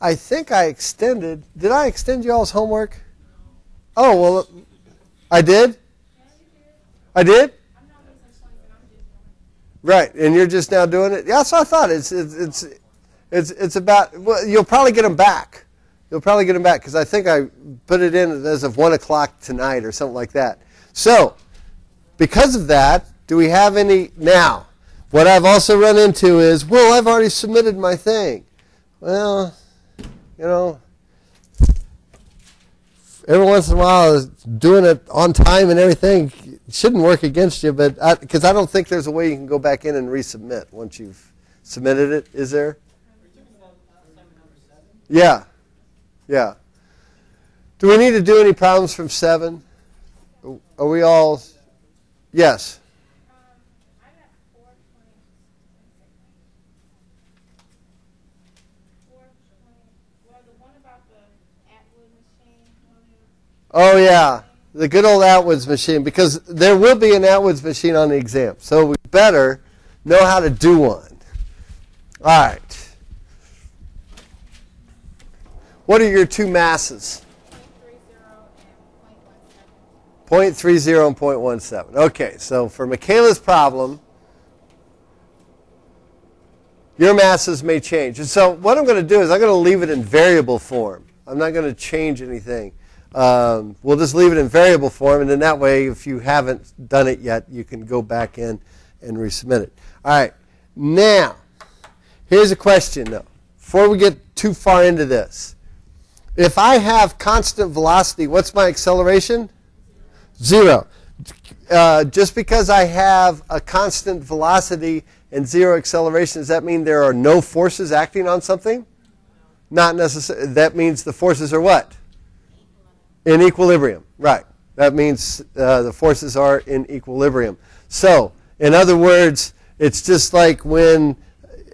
I think I extended. Did I extend y'all's homework? Oh, well, I did? I did? Right, and you're just now doing it? Yeah, so I thought it's about, well, you'll probably get them back. You'll probably get them back because I think I put it in as of 1 o'clock tonight or something like that. So, because of that, do we have any now? What I've also run into is, well, I've already submitted my thing. Well, you know, every once in a while, doing it on time and everything shouldn't work against you, but because I don't think there's a way you can go back in and resubmit once you've submitted it. Is there? Yeah. Yeah. Do we need to do any problems from 7? Are we all? Yes. I got 420. Well, the one about the Atwood machine. Oh, yeah. The good old Atwood's machine, because there will be an Atwood's machine on the exam. So we better know how to do one. All right. What are your two masses? 0.30 and 0.17. Okay, so for Michaela's problem, your masses may change. And so what I'm going to do is I'm going to leave it in variable form. I'm not going to change anything. We'll just leave it in variable form, and then that way, if you haven't done it yet, you can go back in and resubmit it. All right. Now, here's a question, though, before we get too far into this. If I have constant velocity, what's my acceleration? 0. Just because I have a constant velocity and 0 acceleration, does that mean there are no forces acting on something? Not necessarily. That means the forces are what? In equilibrium. Right. That means the forces are in equilibrium. So, in other words, it's just like when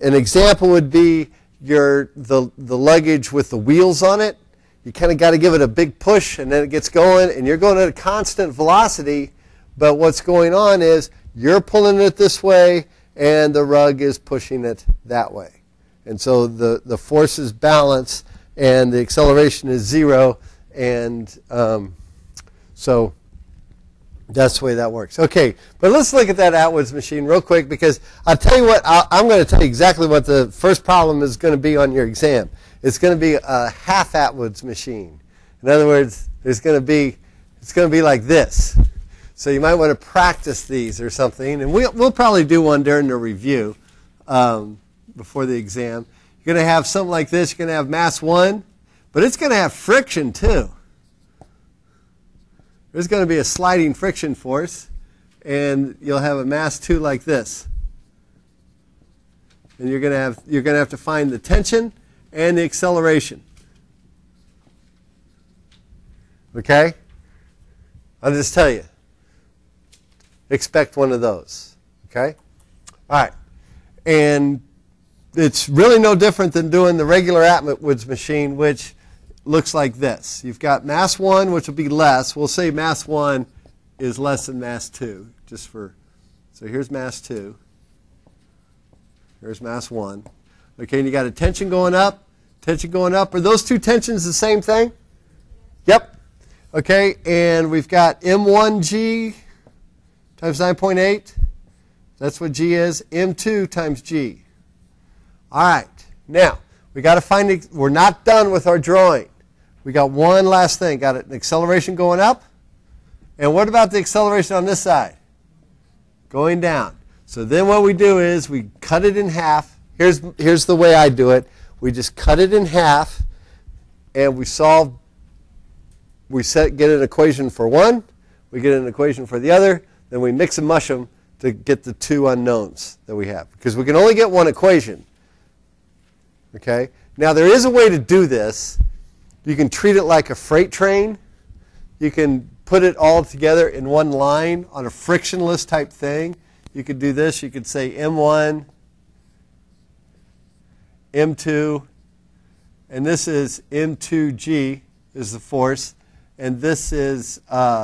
an example would be the luggage with the wheels on it. You kind of got to give it a big push, and then it gets going, and you're going at a constant velocity, but what's going on is you're pulling it this way, and the rug is pushing it that way. And so the forces balance, and the acceleration is 0, and so that's the way that works. Okay, but let's look at that Atwood's machine real quick, because I'll tell you what, I'm going to tell you exactly what the first problem is going to be on your exam. It's going to be a half Atwood's machine. In other words, it's going to be like this. So you might want to practice these or something, and we'll probably do one during the review before the exam. You're going to have something like this. You're going to have mass 1, but it's going to have friction too. There's going to be a sliding friction force, and you'll have a mass 2 like this. And you're going to have to find the tension and the acceleration. Okay? I'll just tell you. Expect one of those. Okay? All right. And it's really no different than doing the regular Atwood's machine, which looks like this. You've got mass 1, which will be less. We'll say mass 1 is less than mass 2. So here's mass 2. Here's mass 1. Okay, and you got a tension going up, tension going up. Are those two tensions the same thing? Yep. Okay, and we've got M1G times 9.8. That's what G is. M2 times G. All right. Now, we got to find, we're not done with our drawing. We got one last thing. Got an acceleration going up. And what about the acceleration on this side? Going down. So then what we do is we cut it in half. Here's the way I do it. We just cut it in half, and we get an equation for one, we get an equation for the other, then we mix and mush them to get the two unknowns that we have. Because we can only get one equation. Okay? Now there is a way to do this. You can treat it like a freight train. You can put it all together in one line on a frictionless type thing. You could do this. You could say M1, M2, and this is M2G is the force, and this is M1G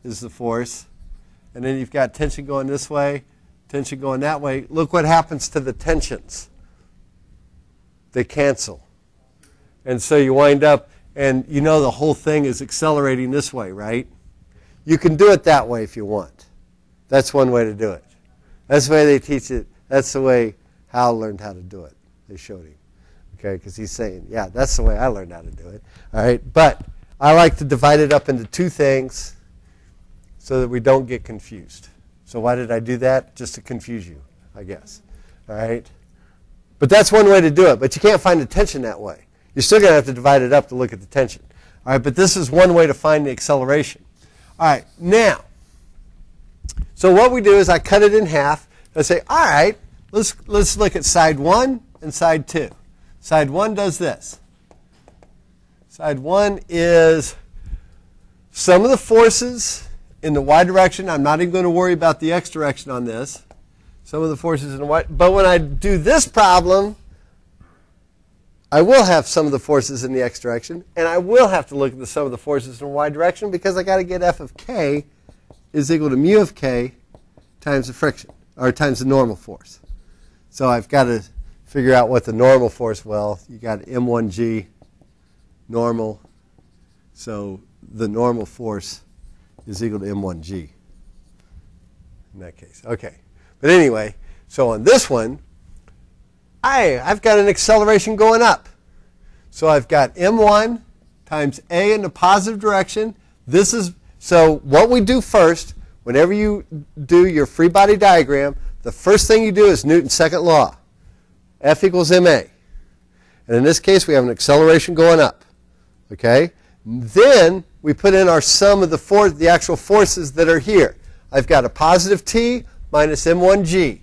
is the force, and then you've got tension going this way, tension going that way. Look what happens to the tensions. They cancel. And so you wind up, and you know the whole thing is accelerating this way, right? You can do it that way if you want. That's one way to do it. That's the way they teach it. That's the way Hal learned how to do it. They showed him. Okay, because he's saying, yeah, that's the way I learned how to do it. All right, but I like to divide it up into two things so that we don't get confused. So why did I do that? Just to confuse you, I guess. All right? But that's one way to do it. But you can't find the tension that way. You're still going to have to divide it up to look at the tension. All right, but this is one way to find the acceleration. All right, now, so what we do is I cut it in half. I say, all right, let's look at side 1 and side 2. Side 1 does this. Side 1 is some of the forces in the y direction. I'm not even going to worry about the x direction on this. Some of the forces in the y. But when I do this problem, I will have some of the forces in the x direction, and I will have to look at some of the forces in the y direction because I got to get f of k is equal to mu of k times the friction, or times the normal force. So I've got to figure out what the normal force, well, you got m1g normal, so the normal force is equal to m1g in that case. Okay, but anyway, so on this one, I've got an acceleration going up. So I've got m1 times a in the positive direction. This is, so what we do first, whenever you do your free body diagram, the first thing you do is Newton's second law. F equals ma. And in this case, we have an acceleration going up. Okay? Then we put in our sum of the actual forces that are here. I've got a positive t minus m1g. Is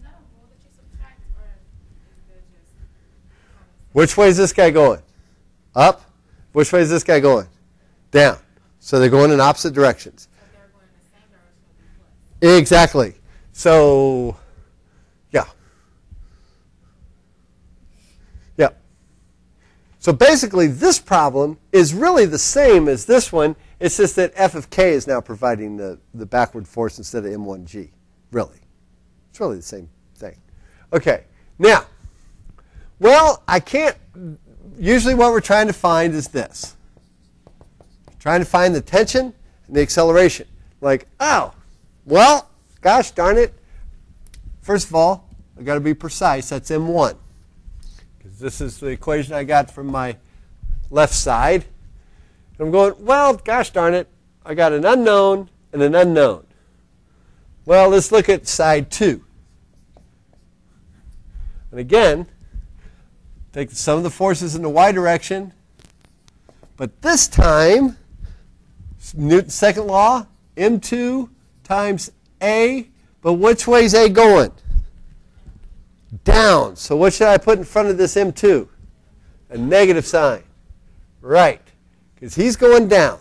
that a rule that you subtract, or is it just Which way is this guy going? Up? Which way is this guy going? Down. So they're going in opposite directions. but they're going in the same direction with the plus? Exactly. So, yeah. Yeah. So basically, this problem is really the same as this one. It's just that f of k is now providing the backward force instead of m1g. Really. It's really the same thing. Okay. Now, well, I can't, usually what we're trying to find is this. Trying to find the tension and the acceleration. Like, oh, well, gosh darn it. First of all, I've got to be precise. That's m1. Because this is the equation I got from my left side. And I'm going, well, gosh darn it. I got an unknown and an unknown. Well, let's look at side 2. And again, take the sum of the forces in the y direction. But this time, Newton's second law, m2 times a. But which way is a going? Down. So what should I put in front of this m2? A negative sign. Right. Because he's going down.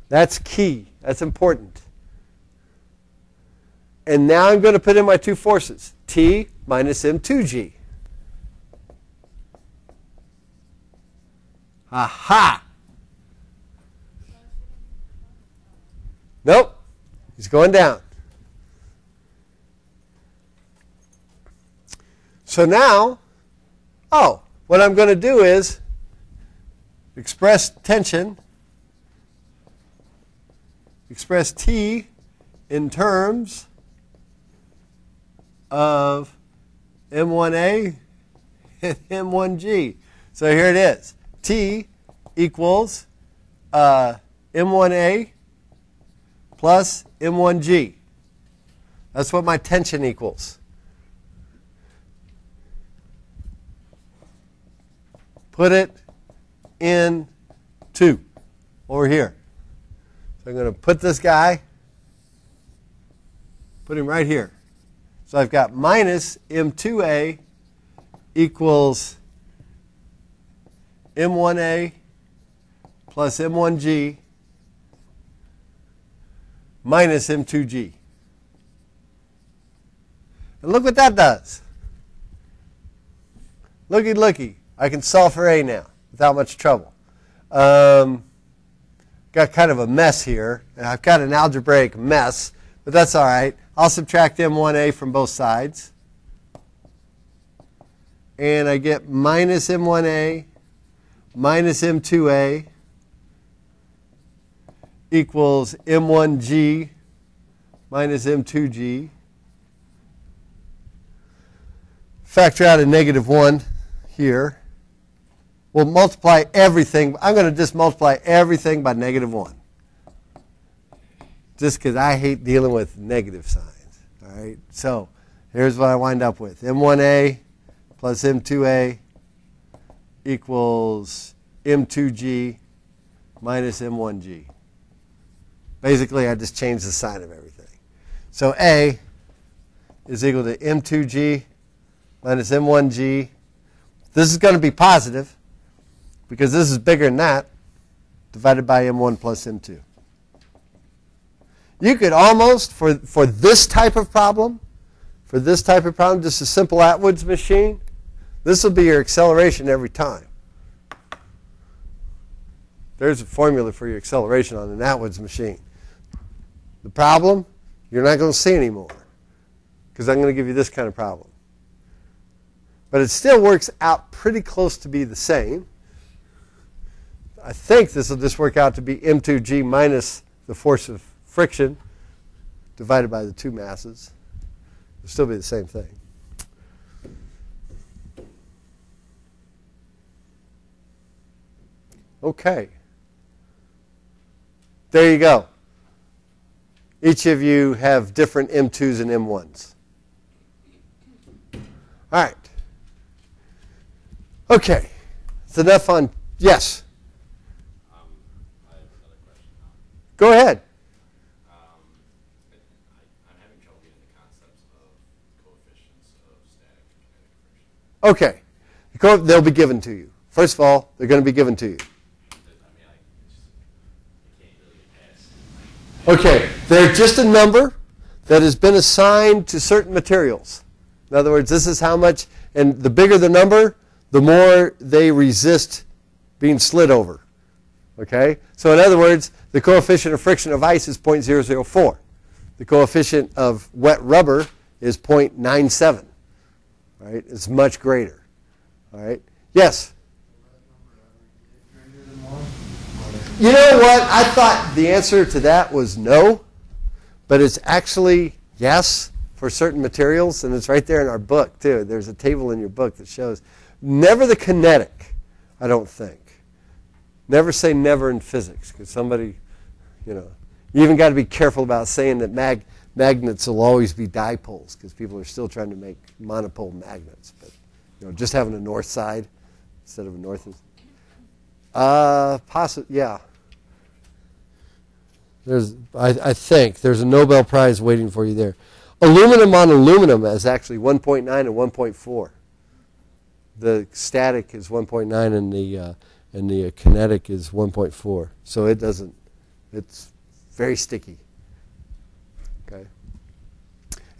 That's key. That's important. And now I'm going to put in my two forces. T minus m2g. Aha! Nope. He's going down. So now, what I'm going to do is express tension, express T in terms of m1a and m1g. So here it is. T equals m1a plus m1g. That's what my tension equals. Put it in 2 over here. So I'm going to put this guy, put him right here. So I've got minus m2a equals m1a plus m1g minus m2g. And look what that does. Looky, looky. I can solve for a now without much trouble. got kind of a mess here. And I've got an algebraic mess, but that's all right. I'll subtract M1A from both sides. And I get minus M1A minus M2A equals M1G minus M2G. Factor out a negative 1 here. We'll multiply everything. I'm going to just multiply everything by negative 1. Just because I hate dealing with negative signs. All right. So here's what I wind up with. M1A plus M2A equals M2G minus M1G. Basically, I just changed the sign of everything. So A is equal to M2G minus M1G. This is going to be positive because this is bigger than that, divided by M1 plus M2. You could almost, for this type of problem, just a simple Atwood's machine, this will be your acceleration every time. There's a formula for your acceleration on an Atwood's machine. The problem, you're not going to see anymore because I'm going to give you this kind of problem. But it still works out pretty close to be the same. I think this will just work out to be M2G minus the force of friction divided by the two masses. It'll still be the same thing. Okay. There you go. Each of you have different M2s and M1s. All right. Okay. It's enough on, yes? I have another question now. Go ahead. I'm having trouble getting the concepts of coefficients of static and kinetic friction. Okay. They'll be given to you. First of all, they're going to be given to you. Okay, they're just a number that has been assigned to certain materials. In other words, this is how much, and the bigger the number, the more they resist being slid over. Okay? So in other words, the coefficient of friction of ice is 0.004. The coefficient of wet rubber is 0.97. All right? It's much greater. All right? Yes? You know what? I thought the answer to that was no, but it's actually yes for certain materials, and it's right there in our book, too. There's a table in your book that shows. Never the kinetic, I don't think. Never say never in physics, because somebody, you even got to be careful about saying that magnets will always be dipoles, because people are still trying to make monopole magnets. But, just having a north side instead of a north. Yeah. I think there's a Nobel Prize waiting for you there. Aluminum on aluminum is actually 1.9 and 1.4. The static is 1.9 and the kinetic is 1.4. So it's very sticky. Okay.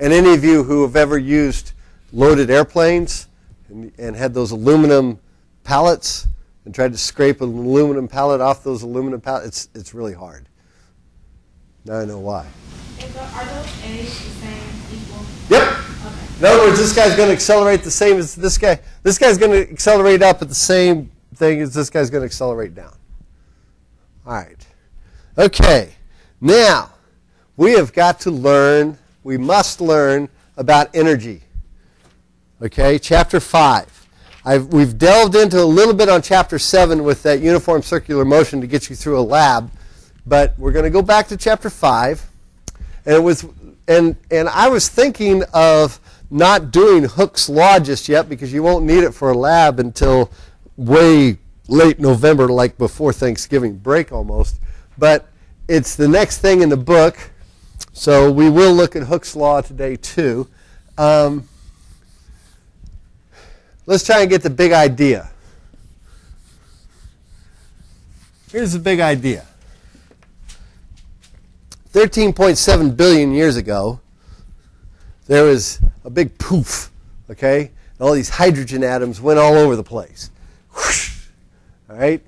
And any of you who have ever used loaded airplanes and had those aluminum pallets and tried to scrape an aluminum pallet off those aluminum pallets, it's really hard. Now I know why. Are those A's the same, equal? Yep. Okay. In other words, this guy's going to accelerate the same as this guy. This guy's going to accelerate up at the same thing as this guy's going to accelerate down. All right. Okay. Now, we have got to learn, we must learn about energy. Okay, chapter 5. We've delved into a little bit on chapter 7 with that uniform circular motion to get you through a lab. But we're going to go back to chapter 5. And I was thinking of not doing Hooke's law just yet because you won't need it for a lab until way late November, like before Thanksgiving break almost. But it's the next thing in the book, so we will look at Hooke's law today too. Let's try and get the big idea. Here's the big idea. 13.7 billion years ago, there was a big poof, okay? And all these hydrogen atoms went all over the place. Whoosh, all right?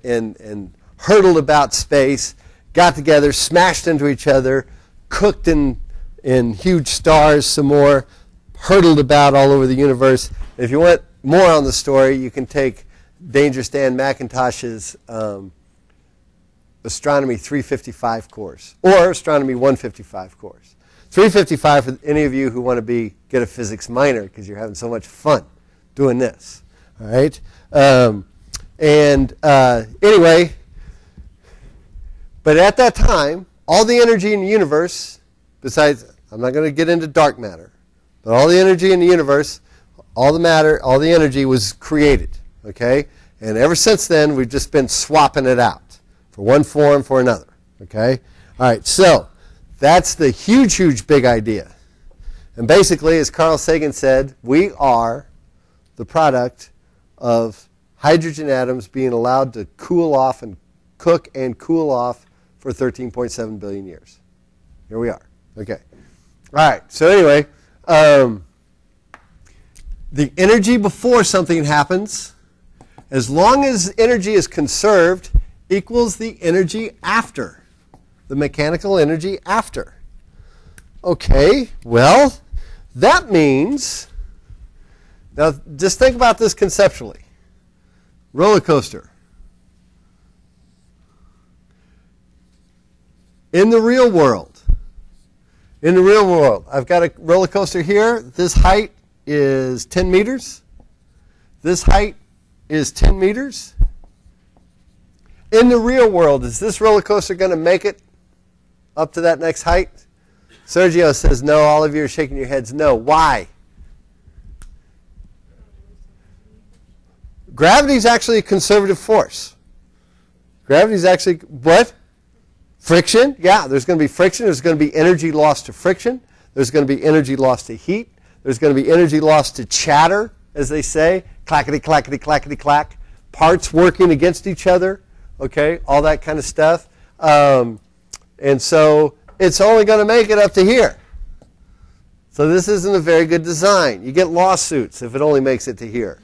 And hurtled about space, got together, smashed into each other, cooked in huge stars some more, hurtled about all over the universe. If you want more on the story, you can take Danger Stan McIntosh's Astronomy 355 course or Astronomy 155 course. 355 for any of you who want to get a physics minor because you're having so much fun doing this. All right? Anyway, but at that time, all the energy in the universe, besides, I'm not going to get into dark matter, but all the energy in the universe, all the matter, all the energy was created. Okay? And ever since then, we've just been swapping it out for one form for another. Okay? All right, so that's the huge, huge big idea. And basically, as Carl Sagan said, we are the product of hydrogen atoms being allowed to cool off and cook and cool off for 13.7 billion years. Here we are. Okay. All right, so anyway, the energy before something happens, as long as energy is conserved, equals the energy after, the mechanical energy after. Okay, well, that means, now just think about this conceptually. Roller coaster. In the real world, I've got a roller coaster here. This height is 10 meters. This height is 10 meters. In the real world, is this roller coaster going to make it up to that next height? Sergio says no. All of you are shaking your heads no. Why? Gravity is actually a conservative force. Gravity is actually what? Friction. Yeah, there's going to be friction. There's going to be energy lost to friction. There's going to be energy lost to heat. There's going to be energy lost to chatter, as they say. Clackety, clackety, clackety, clack. Parts working against each other. Okay, all that kind of stuff. And so it's only going to make it up to here. So this isn't a very good design. You get lawsuits if it only makes it to here.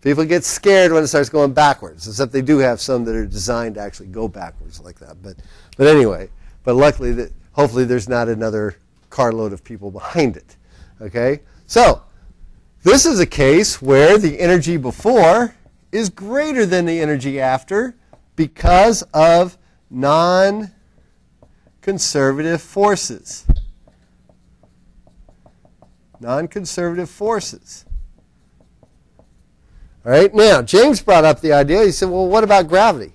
People get scared when it starts going backwards, except they do have some that are designed to actually go backwards like that. But anyway, but luckily, hopefully there's not another carload of people behind it. Okay, so this is a case where the energy before is greater than the energy after because of non-conservative forces. Non-conservative forces. All right, now, James brought up the idea. He said, well, what about gravity?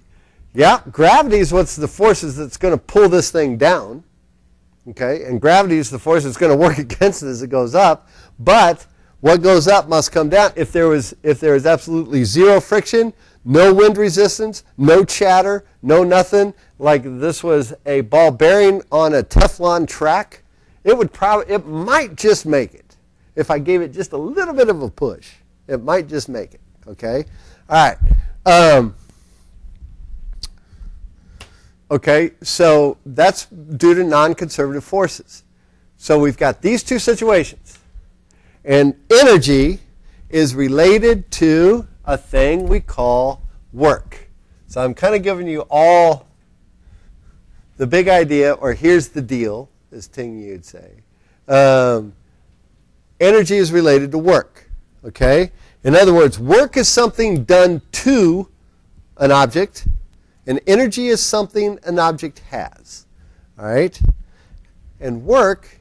Yeah, gravity is what's the forces that's going to pull this thing down. Okay, and gravity is the force that's going to work against it as it goes up. But what goes up must come down. If there is absolutely zero friction, no wind resistance, no chatter, no nothing, like this was a ball bearing on a Teflon track, it might just make it. If I gave it just a little bit of a push, it might just make it. Okay? All right. Okay, so that's due to non-conservative forces. So we've got these two situations. And energy is related to a thing we call work. So I'm kind of giving you all the big idea, or here's the deal, as Ting Yi would say. Energy is related to work. Okay? In other words, work is something done to an object, and energy is something an object has. All right? And work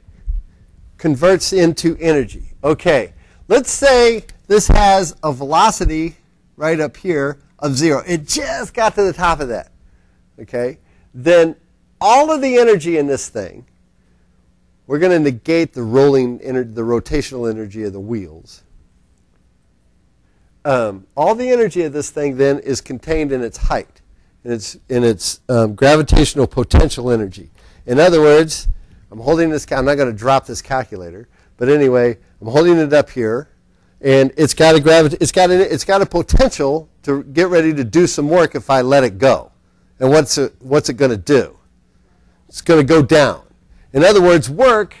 converts into energy. Okay, let's say this has a velocity right up here of 0. It just got to the top of that. Okay? Then all of the energy in this thing, we're going to negate the rotational energy of the wheels. All the energy of this thing then is contained in its height, in its gravitational potential energy. In other words, I'm holding this. I'm not going to drop this calculator, but anyway, I'm holding it up here, and it's got a potential to get ready to do some work if I let it go. And what's it going to do? It's going to go down. In other words, work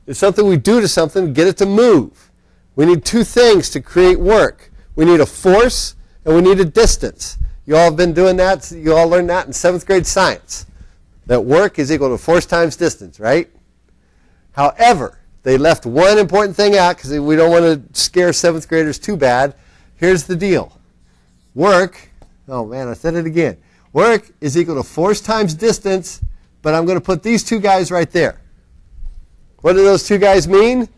is something we do to something to get it to move. We need two things to create work. We need a force and we need a distance. You all have been doing that. You all learned that in 7th grade science, that work is equal to force times distance, right? However, they left one important thing out because we don't want to scare 7th graders too bad. Here's the deal. Work, oh man, I said it again. Work is equal to force times distance, but I'm going to put these two guys right there. What do those two guys mean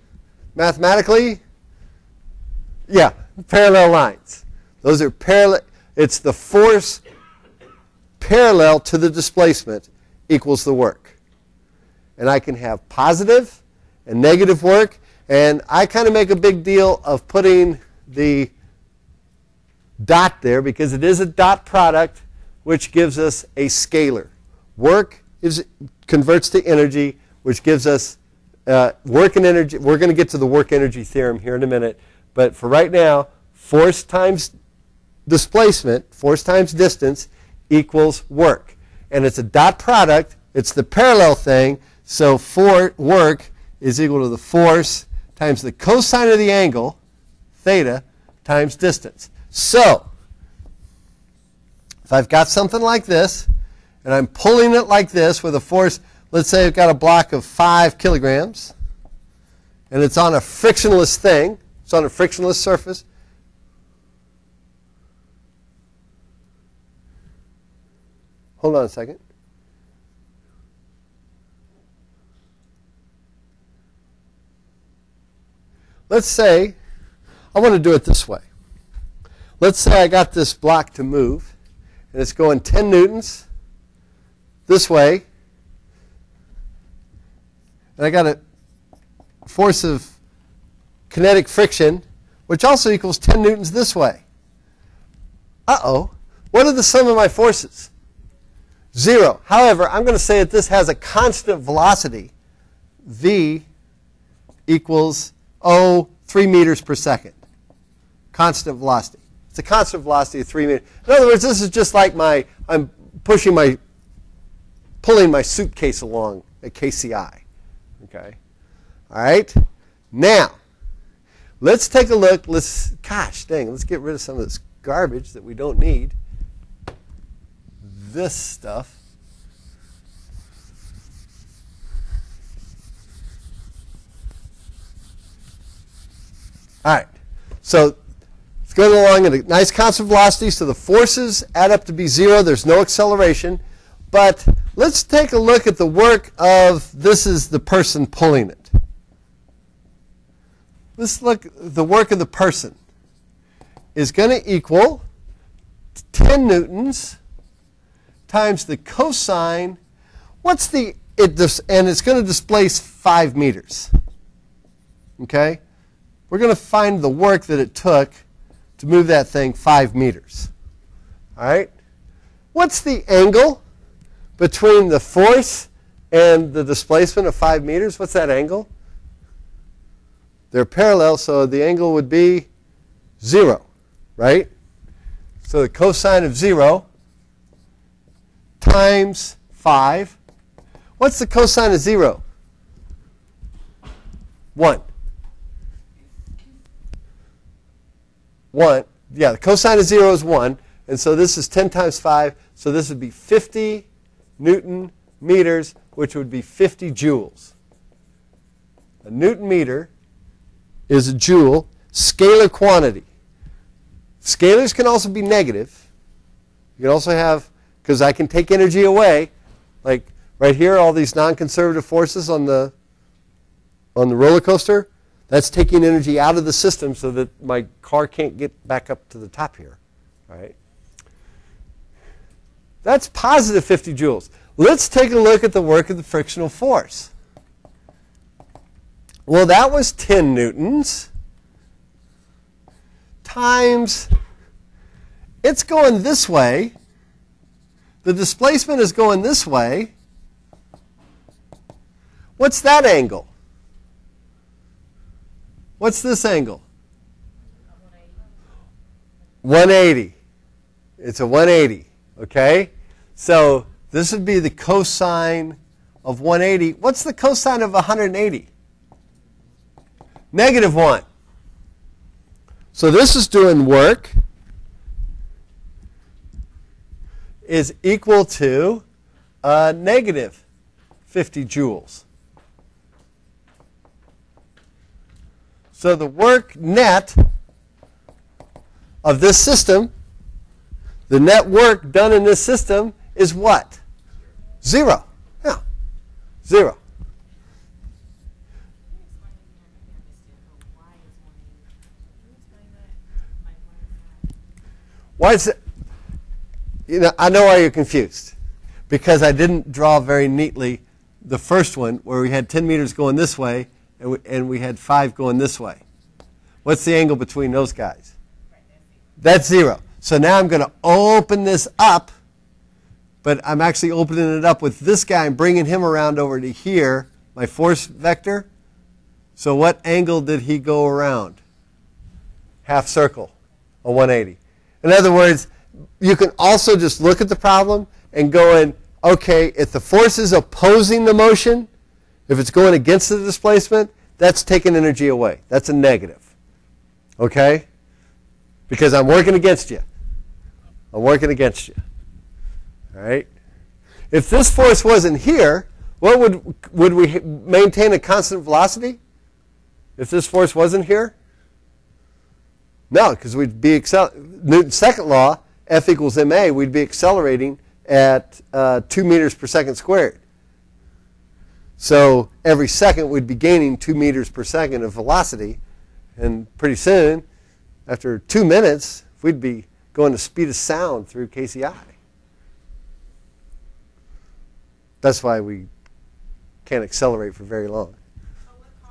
mathematically? Yeah, parallel lines. Those are parallel. It's the force parallel to the displacement equals the work. And I can have positive and negative work. And I kind of make a big deal of putting the dot there because it is a dot product, which gives us a scalar. Work converts to energy, which gives us work and energy. We're going to get to the work energy theorem here in a minute. But for right now, force times displacement, force times distance, equals work. And it's a dot product. It's the parallel thing. So for work is equal to the force times the cosine of the angle, theta, times distance. So if I've got something like this, and I'm pulling it like this with a force, let's say I've got a block of 5 kilograms, and it's on a frictionless thing. It's on a frictionless surface. Hold on a second. Let's say, I want to do it this way. Let's say I got this block to move, and it's going 10 newtons this way, and I got a force of kinetic friction, which also equals 10 newtons this way. Uh-oh. What are the sum of my forces? 0. However, I'm going to say that this has a constant velocity. V equals 3 meters per second. Constant velocity. It's a constant velocity of 3 meters. In other words, this is just like I'm pulling my suitcase along at KCI. Okay? All right? Now, let's take a look. Gosh dang, let's get rid of some of this garbage that we don't need. This stuff. All right. So it's going along at a nice constant velocity, so the forces add up to be 0. There's no acceleration. But let's take a look at the work of, this is the person pulling it. Let's look at the work of the person is going to equal 10 newtons times the cosine. And it's going to displace 5 meters. Okay? We're going to find the work that it took to move that thing 5 meters. All right? What's the angle between the force and the displacement of 5 meters? What's that angle? They're parallel, so the angle would be 0, right? So the cosine of 0 times 5. What's the cosine of 0? 1. 1. Yeah, the cosine of 0 is 1. And so this is 10 times 5. So this would be 50 Newton meters, which would be 50 joules. A Newton meter is a joule, scalar quantity. Scalars can also be negative. You can also have, because I can take energy away, like right here, all these non-conservative forces on the roller coaster, that's taking energy out of the system so that my car can't get back up to the top here. All right? That's positive 50 joules. Let's take a look at the work of the frictional force. Well, that was 10 newtons times, it's going this way. The displacement is going this way. What's that angle? What's this angle? 180. It's a 180, okay? So this would be the cosine of 180. What's the cosine of 180? Negative 1. So this is doing work is equal to negative 50 joules. So the work net of this system, the net work done in this system is what? 0. Yeah, 0. Why is it? You know, I know why you're confused. Because I didn't draw very neatly the first one where we had 10 meters going this way and we had 5 going this way. What's the angle between those guys? That's 0. So now I'm going to open this up, but I'm actually opening it up with this guy and bringing him around over to here, my force vector. So what angle did he go around? Half circle, a 180. In other words, you can also just look at the problem and go in, okay, if the force is opposing the motion, if it's going against the displacement, that's taking energy away. That's a negative. Okay? Because I'm working against you. I'm working against you. All right? If this force wasn't here, what would we maintain a constant velocity? If this force wasn't here? No, because we'd be Newton's second law, F equals ma, we'd be accelerating at 2 meters per second squared. So every second we'd be gaining 2 meters per second of velocity. And pretty soon, after 2 minutes, we'd be going the speed of sound through KCI. That's why we can't accelerate for very long.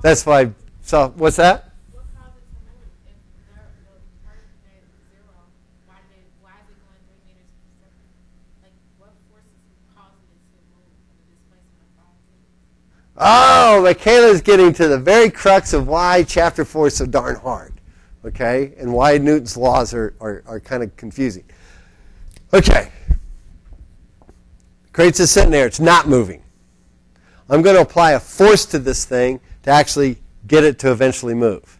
That's why, so what's that? What caused it to move? If the participant is 0, why is it going 3 meters per second? Like, what forces causing it to move the displacement of 5 meters? Oh, Michaela's getting to the very crux of why chapter 4 is so darn hard, okay, and why Newton's laws are kind of confusing. Okay. Crates is sitting there. It's not moving. I'm going to apply a force to this thing to actually get it to eventually move.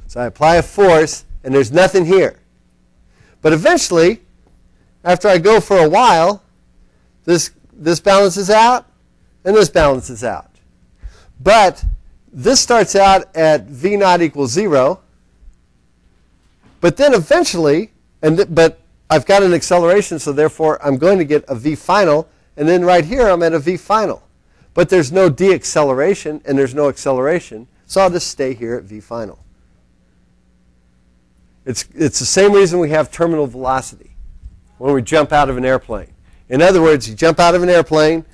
So I apply a force, and there's nothing here. But eventually, after I go for a while, this balances out, and this balances out. But this starts out at v naught equals 0. But then eventually, but I've got an acceleration, so therefore I'm going to get a v final. And then right here I'm at a v final. But there's no deacceleration, and there's no acceleration. So I'll just stay here at v final. It's the same reason we have terminal velocity when we jump out of an airplane. In other words, you jump out of an airplane,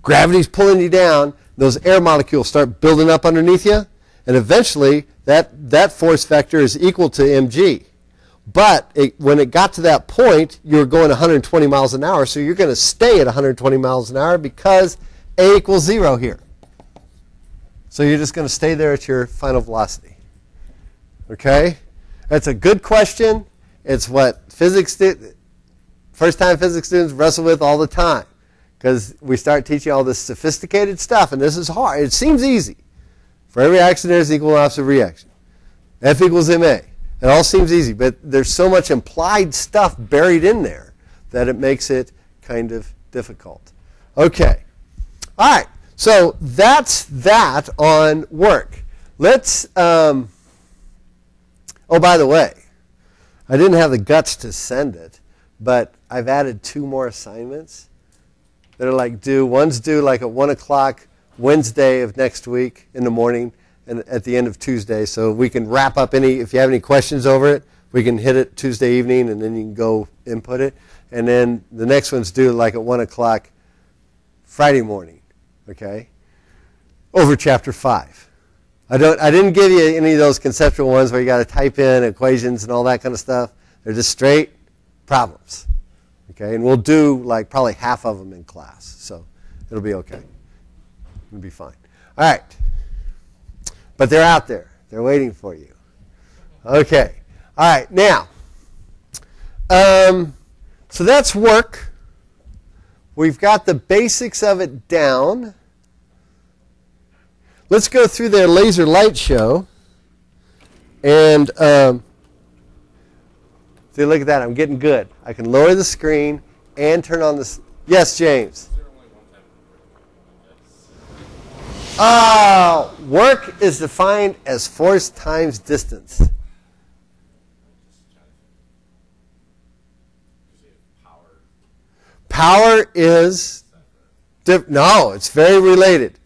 gravity's pulling you down, those air molecules start building up underneath you, and eventually that force vector is equal to mg. But when it got to that point, you were going 120 miles an hour, so you're going to stay at 120 miles an hour because a equals 0 here. So you're just going to stay there at your final velocity. Okay? That's a good question. It's what first-time physics students wrestle with all the time, because we start teaching all this sophisticated stuff, and this is hard. It seems easy. For every action, there's equal and opposite reaction. F equals ma. It all seems easy, but there's so much implied stuff buried in there that it makes it kind of difficult. Okay. All right. So that's that on work. Let's, oh, by the way, I didn't have the guts to send it, but I've added 2 more assignments that are like due. One's due like at 1 o'clock Wednesday of next week in the morning, and at the end of Tuesday, so we can wrap up if you have any questions over it, we can hit it Tuesday evening, and then you can go input it. And then the next one's due like at 1 o'clock Friday morning, okay, over chapter 5. I didn't give you any of those conceptual ones where you got to type in equations and all that kind of stuff. They're just straight problems, okay, and we'll do like probably half of them in class, so it'll be okay. It'll be fine. All right. But they're out there. They're waiting for you. Okay. All right. Now, so that's work. We've got the basics of it down. Let's go through their laser light show. And see, look at that. I'm getting good. I can lower the screen and turn on the... Yes, James. Is there only one type of work? Work is defined as force times distance. Just trying to think. Power. Power is... No, it's very related.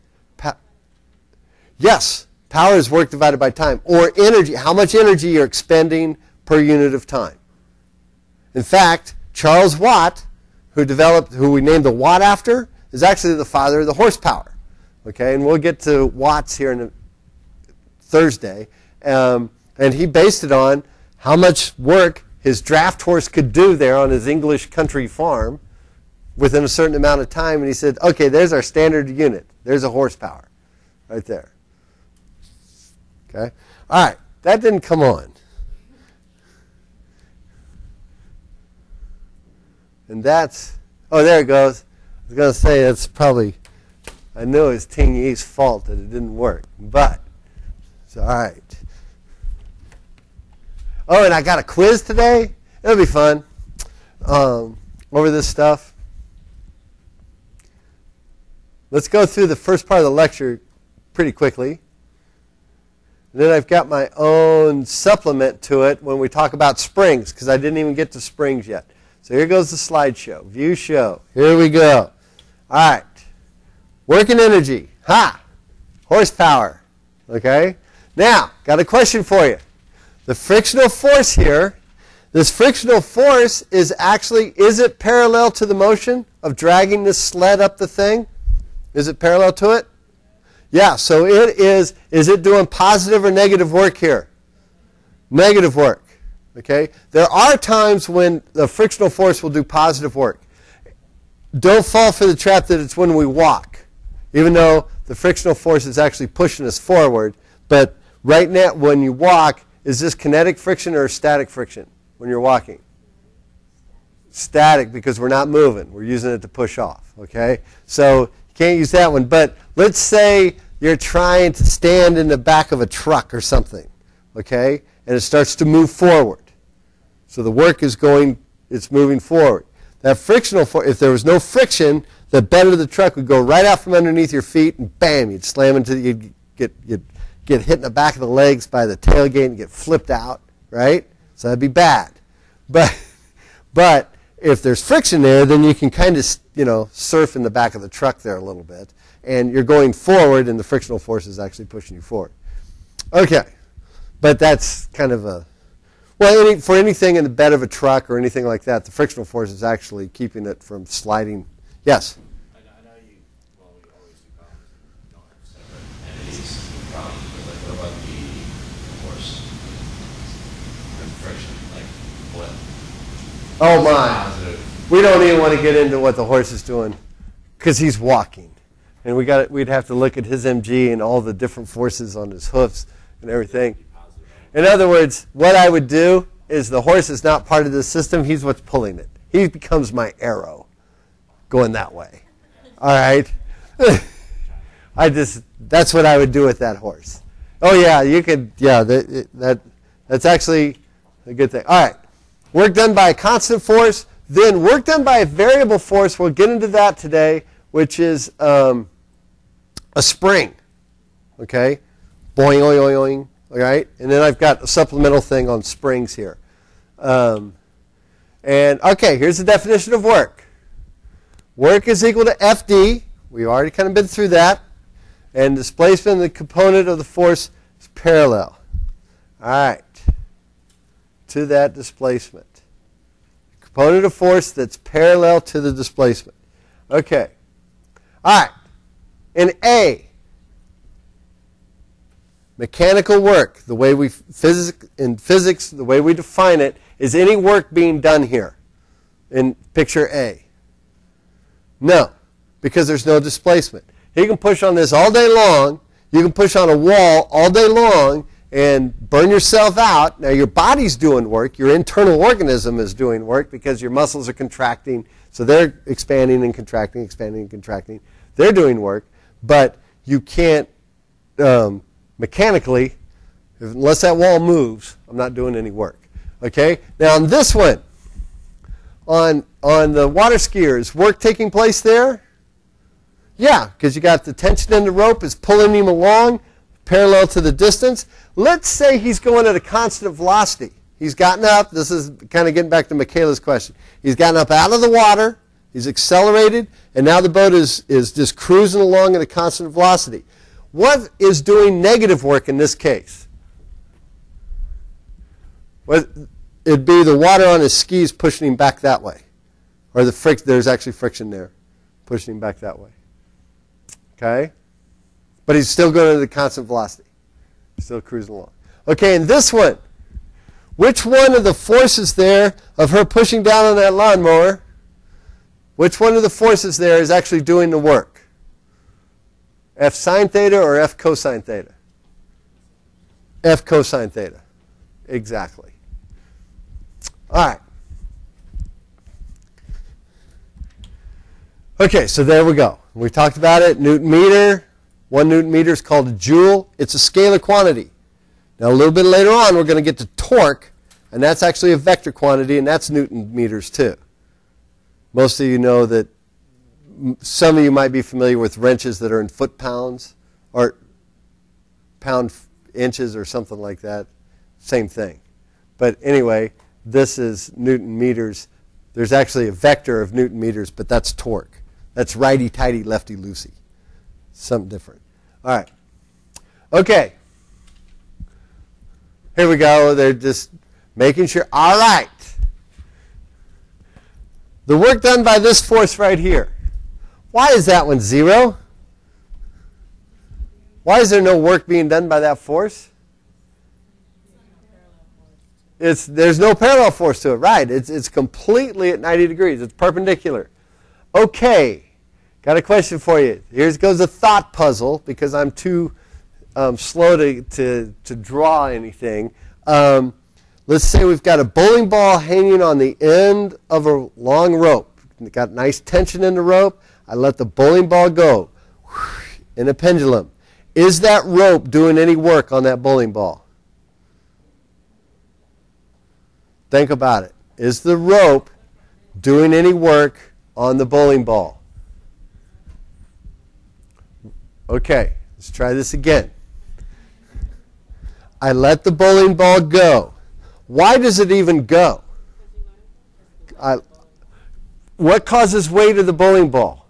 Yes, power is work divided by time. Or energy, how much energy you're expending per unit of time. In fact, Charles Watt, who we named the Watt after, is actually the father of the horsepower. Okay, and we'll get to watts here in Thursday. And he based it on how much work his draft horse could do there on his English country farm within a certain amount of time. And he said, okay, there's our standard unit. There's a horsepower right there. Okay? All right, that didn't come on. And that's, oh, there it goes. I was going to say that's probably, I knew it was Ting Yi's fault that it didn't work. But, it's all right. Oh, and I got a quiz today. It'll be fun over this stuff. Let's go through the first part of the lecture pretty quickly. And then I've got my own supplement to it when we talk about springs, because I didn't even get to springs yet. So here goes the slideshow. View show. Here we go. All right. Working energy. Ha! Horsepower. Okay? Now, got a question for you. The frictional force here, this frictional force is actually, is it parallel to the motion of dragging this sled up the thing? Is it parallel to it? Yeah, so it is it doing positive or negative work here? Negative work. Okay? There are times when the frictional force will do positive work. Don't fall for the trap that it's when we walk, even though the frictional force is actually pushing us forward. But right now, when you walk, is this kinetic friction or static friction when you're walking? Static, because we're not moving. We're using it to push off. Okay? So you can't use that one. But let's say you're trying to stand in the back of a truck or something. Okay? And it starts to move forward. So the work is going, it's moving forward. That frictional force, if there was no friction, the bed of the truck would go right out from underneath your feet, and bam, you'd slam into, you'd get hit in the back of the legs by the tailgate and get flipped out, right? So that'd be bad. But if there's friction there, then you can kind of, surf in the back of the truck there a little bit, and you're going forward, and the frictional force is actually pushing you forward. Okay, but that's kind of a, well, for anything in the bed of a truck or anything like that, the frictional force is actually keeping it from sliding. Yes? I know we always do problems. You don't have separate entities problems, but what about the force and friction? Like what? Oh my! We don't even want to get into what the horse is doing, because he's walking, and we'd have to look at his MG and all the different forces on his hoofs and everything. In other words, what I would do is the horse is not part of the system. He's what's pulling it. He becomes my arrow going that way. All right? That's what I would do with that horse. Oh, yeah, you could, yeah, that's actually a good thing. All right. Work done by a constant force. Then work done by a variable force. We'll get into that today, which is a spring. Okay? Boing, oing, oing, oing. All right, and then I've got a supplemental thing on springs here. And okay, here's the definition of work. Work is equal to FD. We've already kind of been through that. And displacement, the component of the force, is parallel. All right, to that displacement. Component of force that's parallel to the displacement. Okay. All right. In A, mechanical work, the way in physics, the way we define it, is any work being done here in picture A? No, because there's no displacement. You can push on this all day long. You can push on a wall all day long and burn yourself out. Now your body's doing work. Your internal organism is doing work because your muscles are contracting. So they're expanding and contracting, expanding and contracting. They're doing work, but you can't mechanically, unless that wall moves, I'm not doing any work. Okay? Now on this one, on the water skier. Is work taking place there? Yeah, because you got the tension in the rope is pulling him along parallel to the distance. Let's say he's going at a constant velocity. He's gotten up. This is kind of getting back to Michaela's question. He's gotten up out of the water. He's accelerated, and now the boat is just cruising along at a constant velocity. What is doing negative work in this case? Well, it'd be the water on his skis pushing him back that way. Or there's actually friction there pushing him back that way. Okay? But he's still going at a constant velocity. Still cruising along. Okay, and this one. Which one of the forces there of her pushing down on that lawnmower, which one of the forces there is actually doing the work? F sine theta or F cosine theta? F cosine theta. Exactly. All right. Okay, so there we go. We talked about it. Newton meter. 1 Newton meter is called a joule. It's a scalar quantity. Now, a little bit later on, we're going to get to torque, and that's actually a vector quantity, and that's Newton meters too. Most of you know that some of you might be familiar with wrenches that are in foot-pounds or pound-inches or something like that. Same thing. But anyway, this is Newton meters. There's actually a vector of Newton meters, but that's torque. That's righty-tighty, lefty-loosey. Something different. All right. Okay. Here we go. They're just making sure. All right. The work done by this force right here. Why is that one 0? Why is there no work being done by that force? There's no parallel force to it, right? It's completely at 90 degrees. It's perpendicular. Okay, got a question for you. Here goes a thought puzzle because I'm too slow to draw anything. Let's say we've got a bowling ball hanging on the end of a long rope. Got nice tension in the rope. I let the bowling ball go in a pendulum. Is that rope doing any work on that bowling ball? Think about it. Is the rope doing any work on the bowling ball? Okay, let's try this again. I let the bowling ball go. Why does it even go? What causes weight of the bowling ball?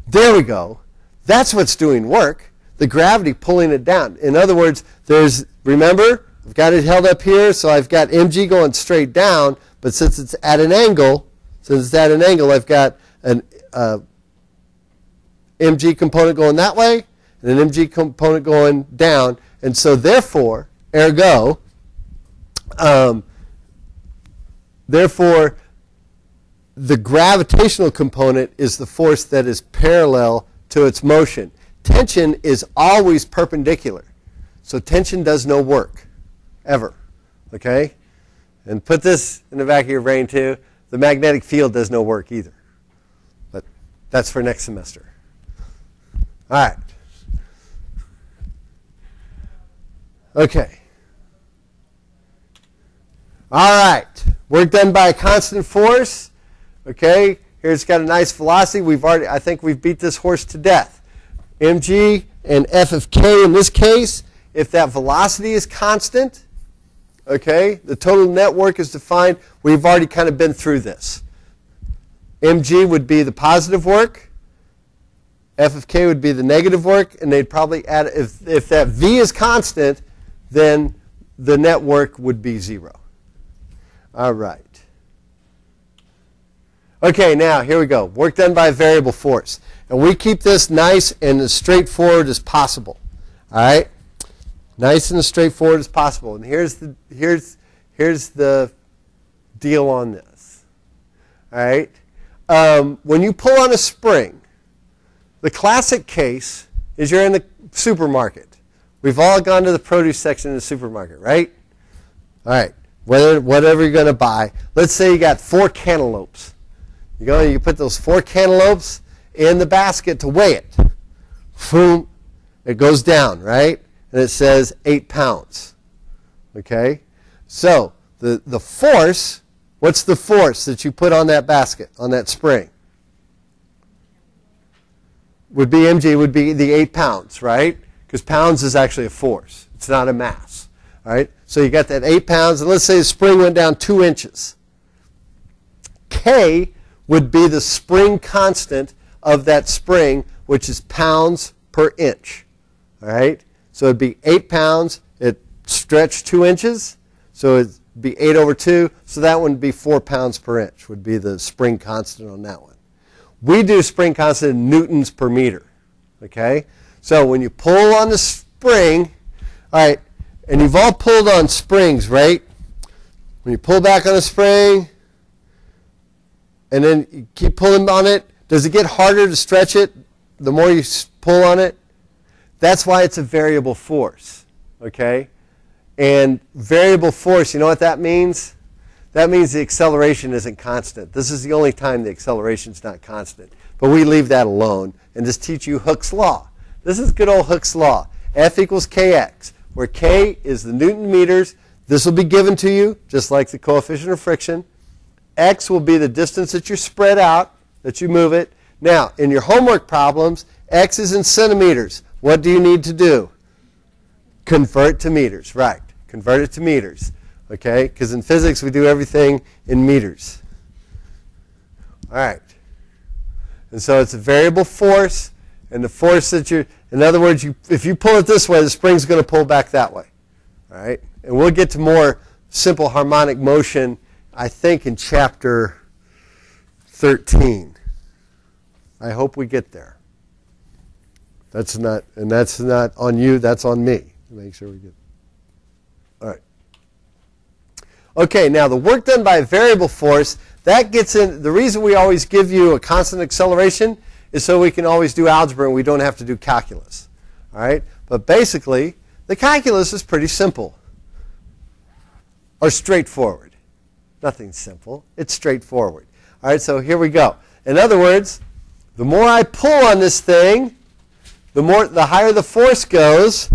There we go. That's what's doing work. The gravity pulling it down. In other words, remember, I've got it held up here, so I've got mg going straight down, but since it's at an angle, I've got an mg component going that way and an mg component going down, and so therefore, ergo, the gravitational component is the force that is parallel to its motion. Tension is always perpendicular, so tension does no work, ever. Okay? And put this in the back of your brain too. The magnetic field does no work either. But that's for next semester. All right. Okay. All right. Work done by a constant force. Okay. Here it's got a nice velocity. I think we've beat this horse to death. mg and f of k in this case, if that velocity is constant, okay, the total net work is defined. We've already kind of been through this. mg would be the positive work. F of k would be the negative work, and they'd probably add, if that v is constant, then the net work would be 0. All right. Okay, now here we go. Work done by a variable force. And we keep this nice and as straightforward as possible. All right? Nice and as straightforward as possible. And here's the deal on this. All right? When you pull on a spring, the classic case is you're in the supermarket. We've all gone to the produce section in the supermarket, right? All right. Whatever you're going to buy. Let's say you got 4 cantaloupes. You put those 4 cantaloupes in the basket to weigh it. Boom. It goes down, right? And it says 8 pounds. Okay? So the force What's the force that you put on that basket, on that spring? Would be mg, would be the 8 pounds, right? Because pounds is actually a force. It's not a mass. All right? So you got that 8 pounds, and let's say the spring went down 2 inches. K would be the spring constant of that spring, which is pounds per inch. All right? So it'd be 8 pounds. It stretched 2 inches, so it'd be 8 over 2. So that one would be 4 pounds per inch, would be the spring constant on that one. We do spring constant in newtons per meter. Okay? So when you pull on the spring, all right, and you've all pulled on springs, right? When you pull back on a spring, and then you keep pulling on it, does it get harder to stretch it the more you pull on it? That's why it's a variable force, okay? And variable force, you know what that means? That means the acceleration isn't constant. This is the only time the acceleration is not constant. But we leave that alone and just teach you Hooke's law. This is good old Hooke's law. F equals kx, where k is the Newton meters. This will be given to you, just like the coefficient of friction. X will be the distance that you spread out, that you move it. Now, in your homework problems, x is in centimeters. What do you need to do? Convert to meters, right. Convert it to meters, okay? Because in physics, we do everything in meters. All right. And so it's a variable force, and the force that you're, in other words, if you pull it this way, the spring's going to pull back that way, all right? And we'll get to more simple harmonic motion, I think, in chapter 13. I hope we get there. That's not on you, that's on me. Make sure we get. All right. Okay, now the work done by a variable force, that gets in, the reason we always give you a constant acceleration is so we can always do algebra and we don't have to do calculus. All right? But basically, the calculus is pretty simple or straightforward. Nothing simple. It's straightforward. All right, so here we go. In other words, the more I pull on this thing, the higher the force goes,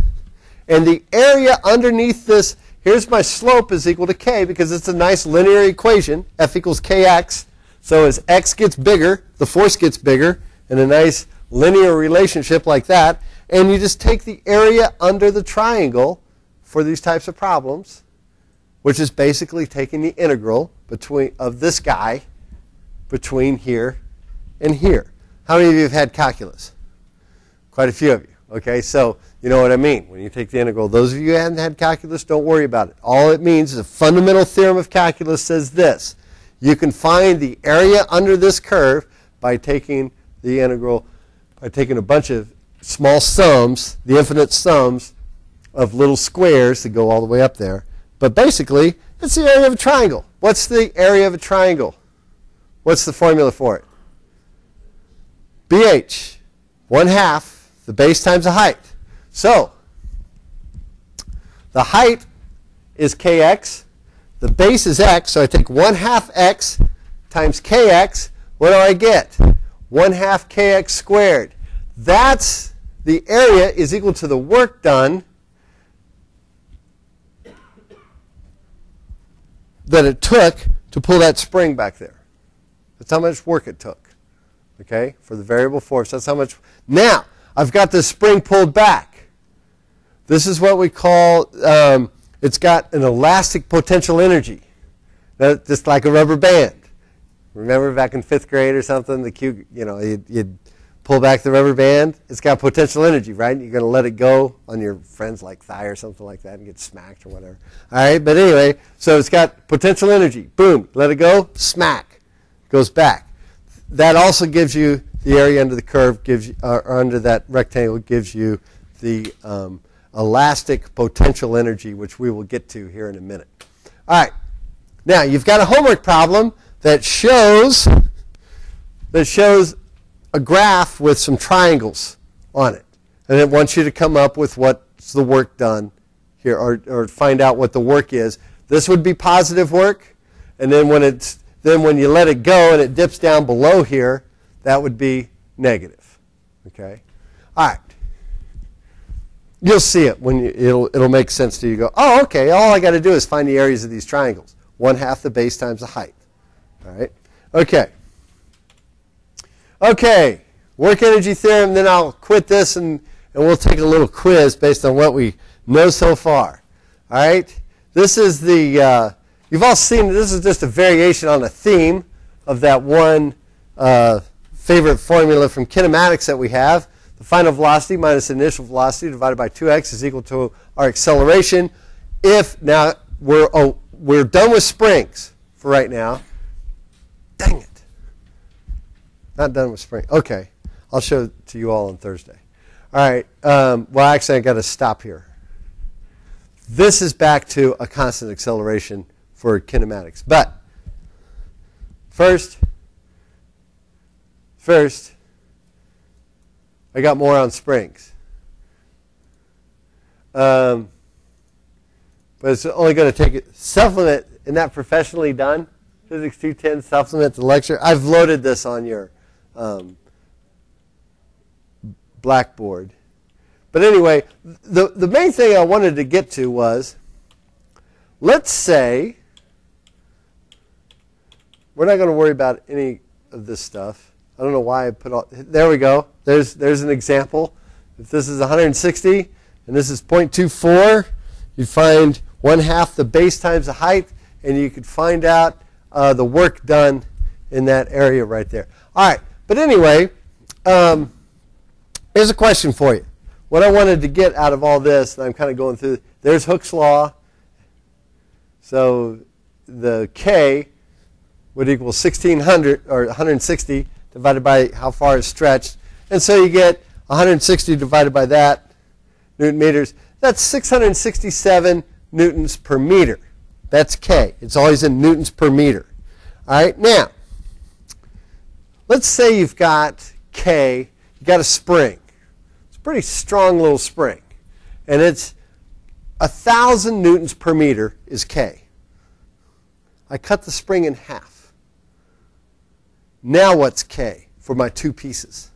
and the area underneath this, here's my slope is equal to k because it's a nice linear equation, F equals kx. So as x gets bigger, the force gets bigger, in a nice linear relationship like that. And you just take the area under the triangle for these types of problems, which is basically taking the integral of this guy between here and here. How many of you have had calculus? Quite a few of you. Okay, so you know what I mean. When you take the integral, those of you who haven't had calculus, don't worry about it. All it means is a fundamental theorem of calculus says this. You can find the area under this curve by taking the integral, by taking a bunch of small sums, the infinite sums of little squares that go all the way up there. But basically, it's the area of a triangle. What's the area of a triangle? What's the formula for it? BH, 1/2 the base times the height. So, the height is kx. The base is x, so I take 1/2 x times kx. What do I get? 1/2 kx squared. That's the area is equal to the work done that it took to pull that spring back there. That's how much work it took, okay, for the variable force. That's how much. Now, I've got this spring pulled back. This is what we call, it's got an elastic potential energy, just like a rubber band. Remember back in 5th grade or something, you'd pull back the rubber band. It's got potential energy, right? You're going to let it go on your friend's thigh or something like that and get smacked or whatever. All right, but anyway, so it's got potential energy. Boom, let it go, smack, goes back. That also gives you the area under the curve, or under that rectangle, gives you the elastic potential energy, which we will get to here in a minute. All right, now you've got a homework problem that shows a graph with some triangles on it. And it wants you to come up with what's the work done here, or find out what the work is. This would be positive work, and then when you let it go and it dips down below here, that would be negative. Okay? All right. You'll see it when it'll make sense to you. You go, oh, okay, all I got to do is find the areas of these triangles. 1/2 the base times the height. All right? Okay. Okay. Work energy theorem, then I'll quit this and we'll take a little quiz based on what we know so far. All right? This is the, you've all seen, this is just a variation on a theme of that one favorite formula from kinematics that we have. The final velocity minus initial velocity divided by 2x is equal to our acceleration. If, now, we're done with springs for right now. Dang it. Not done with spring. Okay. I'll show it to you all on Thursday. All right. Well, actually, I got to stop here. This is back to a constant acceleration for kinematics. But first, I got more on springs. But it's only going to take it. Supplement, isn't that professionally done? Physics 210 supplement to lecture. I've loaded this on your Blackboard. But anyway, the main thing I wanted to get to was, let's say, we're not going to worry about any of this stuff. I don't know why I put all, there we go. There's an example. If this is 160 and this is 0.24, you find 1/2 the base times the height, and you could find out the work done in that area right there. All right, but anyway, here's a question for you. What I wanted to get out of all this, and I'm kind of going through, there's Hooke's law. So the K would equal 1600 or 160 divided by how far it's stretched. And so you get 160 divided by that, Newton meters. That's 667 newtons per meter. That's K. It's always in newtons per meter. All right, now, let's say you've got K, you've got a spring. It's a pretty strong little spring. And it's 1,000 newtons per meter is K. I cut the spring in half. Now what's K for my two pieces?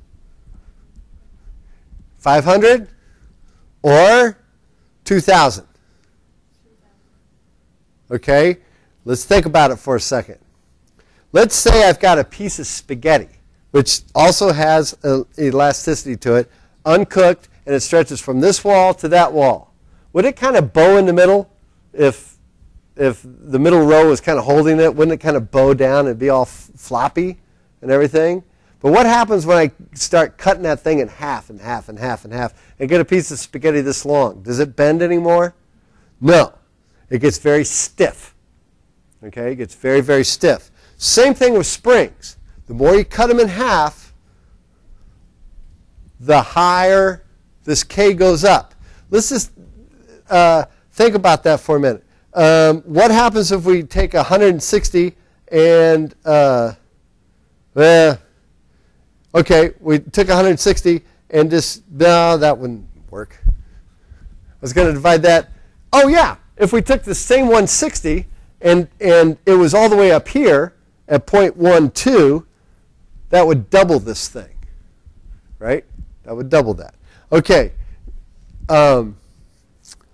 500 or 2,000? Okay, let's think about it for a second. Let's say I've got a piece of spaghetti, which also has elasticity to it, uncooked, and it stretches from this wall to that wall. Would it kind of bow in the middle if the middle row was kind of holding it? Wouldn't it kind of bow down and be all floppy and everything? But what happens when I start cutting that thing in half and half and half and half and get a piece of spaghetti this long? Does it bend anymore? No. It gets very stiff. Okay, it gets very, very stiff. Same thing with springs. The more you cut them in half, the higher this K goes up. Let's just think about that for a minute. What happens if we take 160 and, okay, we took 160 and just, no, that wouldn't work. I was going to divide that. Oh, yeah. If we took the same 160 and it was all the way up here at 0.12, that would double this thing, right? That would double that. Okay.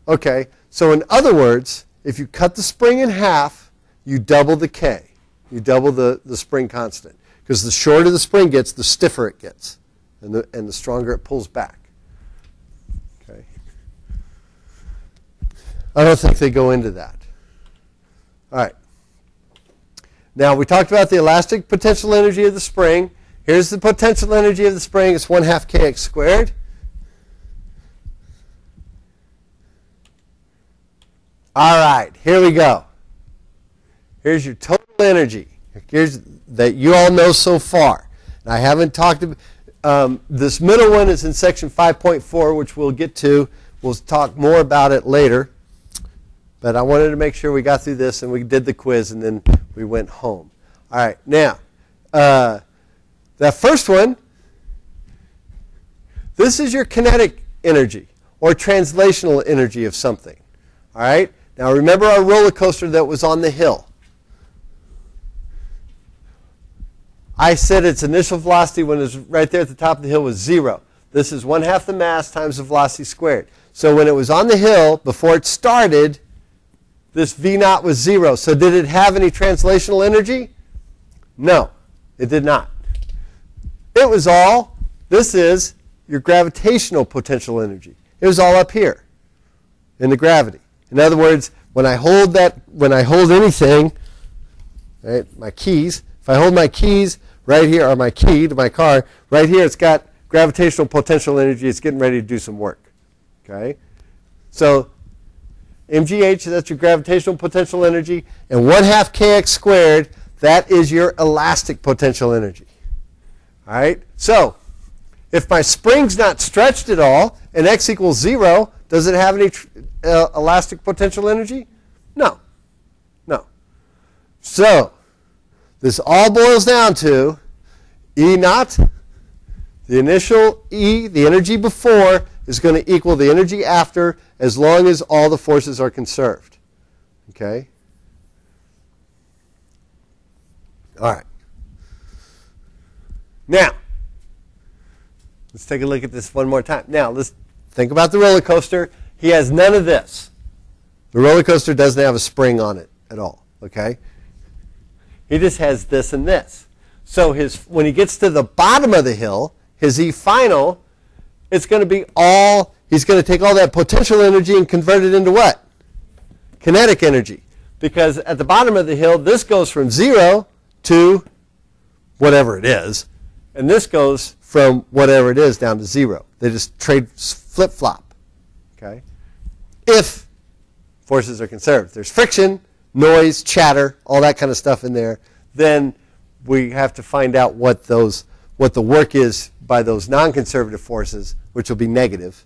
Okay. So in other words, if you cut the spring in half, you double the K. You double the spring constant. Because the shorter the spring gets, the stiffer it gets. And the stronger it pulls back. Okay. I don't think they go into that. All right. Now, we talked about the elastic potential energy of the spring. Here's the potential energy of the spring. It's 1/2 kx squared. All right, here we go. Here's your total energy. Here's that you all know so far. And I haven't talked about this middle one is in section 5.4, which we'll get to. We'll talk more about it later. But I wanted to make sure we got through this and we did the quiz and then we went home. All right, now, that first one, this is your kinetic energy or translational energy of something. All right, now remember our roller coaster that was on the hill. I said its initial velocity when it was right there at the top of the hill was 0. This is 1/2 the mass times the velocity squared. So when it was on the hill, before it started, this V naught was 0. So did it have any translational energy? No, it did not. It was all, this is your gravitational potential energy. It was all up here in the gravity. In other words, when I hold anything, right, my keys, if I hold my keys right here, or my key to my car, right here it's got gravitational potential energy. It's getting ready to do some work. Okay? So mgh, that's your gravitational potential energy, and 1/2 kx squared, that is your elastic potential energy. All right? So if my spring's not stretched at all and x equals 0, does it have any elastic potential energy? No. No. So this all boils down to E naught, the initial E, the energy before, is going to equal the energy after as long as all the forces are conserved. Okay? All right. Now, let's take a look at this one more time. Now, let's think about the roller coaster. He has none of this. The roller coaster doesn't have a spring on it at all. Okay? He just has this and this. So when he gets to the bottom of the hill, his E final, it's going to be all, he's going to take all that potential energy and convert it into what? Kinetic energy. Because at the bottom of the hill, this goes from 0 to whatever it is. And this goes from whatever it is down to 0. They just trade flip-flop. Okay? If forces are conserved. There's friction, noise, chatter, all that kind of stuff in there. Then we have to find out what the work is by those non-conservative forces, which will be negative.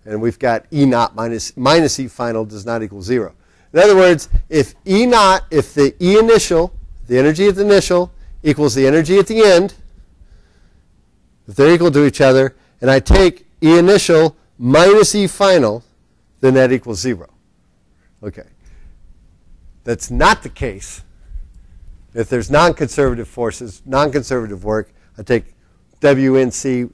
And we've got E naught minus E final does not equal 0. In other words, if E naught, if the E initial, the energy at the initial, equals the energy at the end, if they're equal to each other, and I take E initial minus E final, then that equals 0. Okay. That's not the case if there's non-conservative forces, non-conservative work. I take WNC,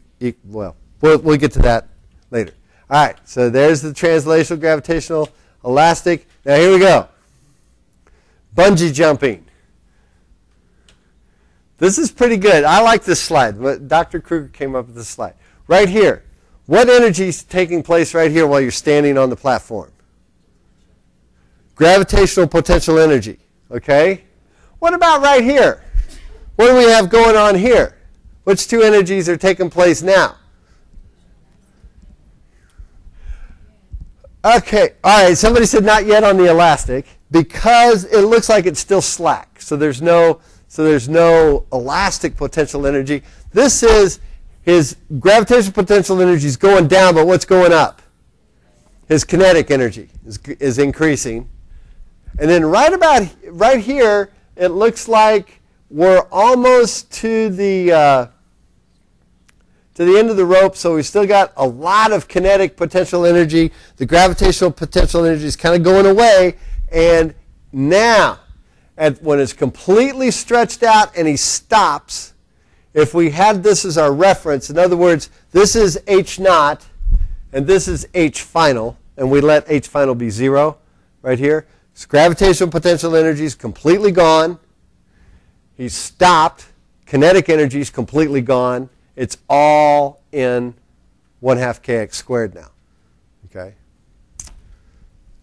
well, we'll get to that later. All right, so there's the translational gravitational elastic. Now here we go. Bungee jumping. This is pretty good. I like this slide. Dr. Kruger came up with this slide. Right here. What energy is taking place right here while you're standing on the platform? Gravitational potential energy. Okay? What about right here? What do we have going on here? Which two energies are taking place now? Okay, all right, somebody said not yet on the elastic because it looks like it's still slack. So there's no elastic potential energy. This is his gravitational potential energy is going down, but what's going up? His kinetic energy is increasing. And then right here, it looks like we're almost to the end of the rope, so we've still got a lot of kinetic potential energy. The gravitational potential energy is kind of going away. And now, when it's completely stretched out and he stops, if we had this as our reference, in other words, this is H naught, and this is H final, and we let H final be 0 right here. His gravitational potential energy is completely gone. He's stopped. Kinetic energy is completely gone. It's all in 1/2 kx squared now. Okay?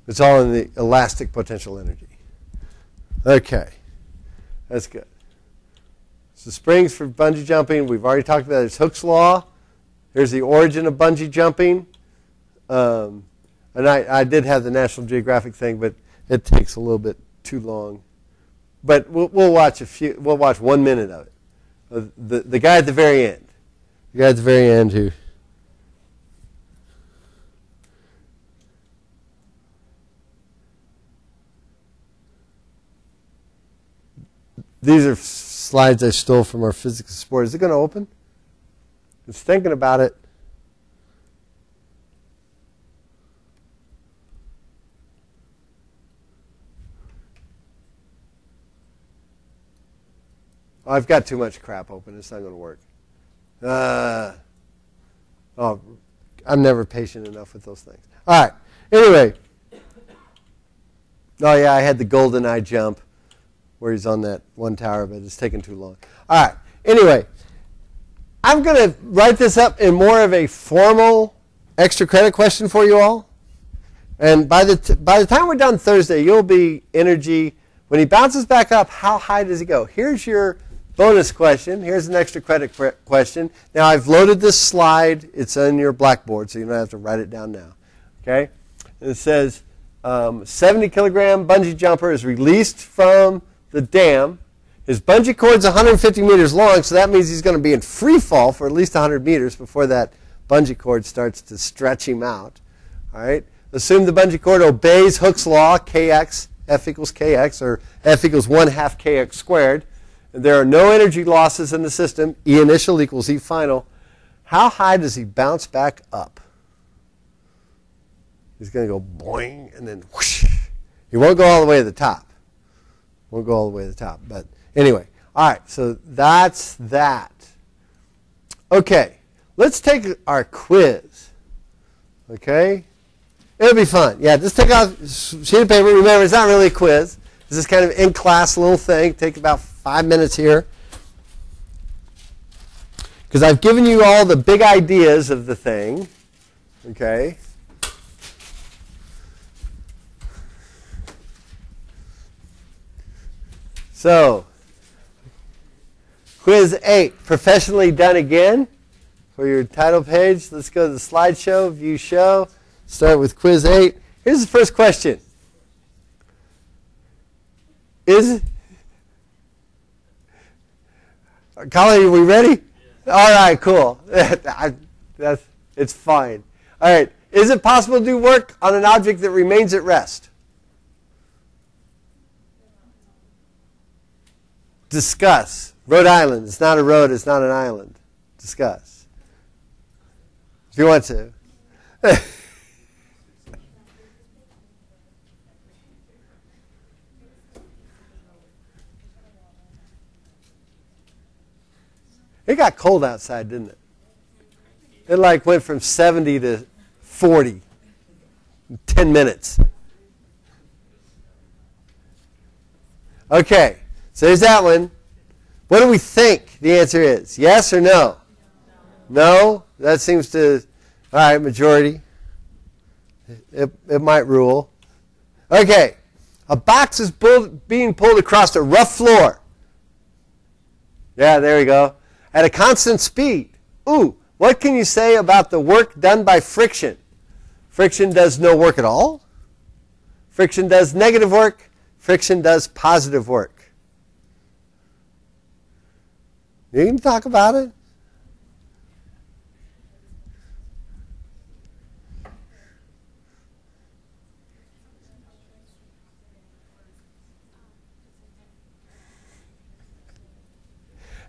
It's all in the elastic potential energy. Okay. That's good. So springs for bungee jumping, we've already talked about it. It's Hooke's law. Here's the origin of bungee jumping. And I did have the National Geographic thing, but it takes a little bit too long. But we'll watch 1 minute of it. The guy at the very end. The guy at the very end who... These are slides I stole from our physics sport. Is it going to open? I was thinking about it. Oh, I've got too much crap open. It's not going to work. I'm never patient enough with those things. All right. Anyway, Oh, yeah, I had the golden eye jump where he's on that one tower, but it's taking too long. All right. Anyway, I'm going to write this up in more of a formal extra credit question for you all. And by the time we're done Thursday, you'll be energy. When he bounces back up, how high does he go? Here's your bonus question. Here's an extra credit question. Now, I've loaded this slide. It's on your blackboard, so you don't have to write it down now. Okay? And it says 70-kilogram bungee jumper is released from the dam. His bungee cord's 150 meters long, so that means he's going to be in free fall for at least 100 meters before that bungee cord starts to stretch him out. All right? Assume the bungee cord obeys Hooke's law, kx, F equals kx, or F equals 1/2 kx squared. And there are no energy losses in the system. E initial equals E final. How high does he bounce back up? He's going to go boing and then whoosh. He won't go all the way to the top. Won't go all the way to the top. But anyway, all right, so that's that. Okay, let's take our quiz. Okay? It'll be fun. Yeah, just take out a sheet of paper. Remember, it's not really a quiz. This is kind of in-class little thing. Take about 5 minutes here. Because I've given you all the big ideas of the thing. Okay? So, quiz 8, professionally done again. For your title page, let's go to the slideshow, view show. Start with quiz 8. Here's the first question. Colin, are we ready? All right, cool. It's fine. All right. Is it possible to do work on an object that remains at rest? Discuss. Rhode Island. It's not a road. It's not an island. Discuss. If you want to. It got cold outside, didn't it? It like went from 70 to 40 in 10 minutes. Okay, so there's that one. What do we think the answer is? Yes or no? No? That seems to, all right, majority. It might rule. Okay, a box is being pulled across a rough floor. Yeah, there we go. At a constant speed. Ooh, what can you say about the work done by friction? Friction does no work at all. Friction does negative work. Friction does positive work. You can talk about it.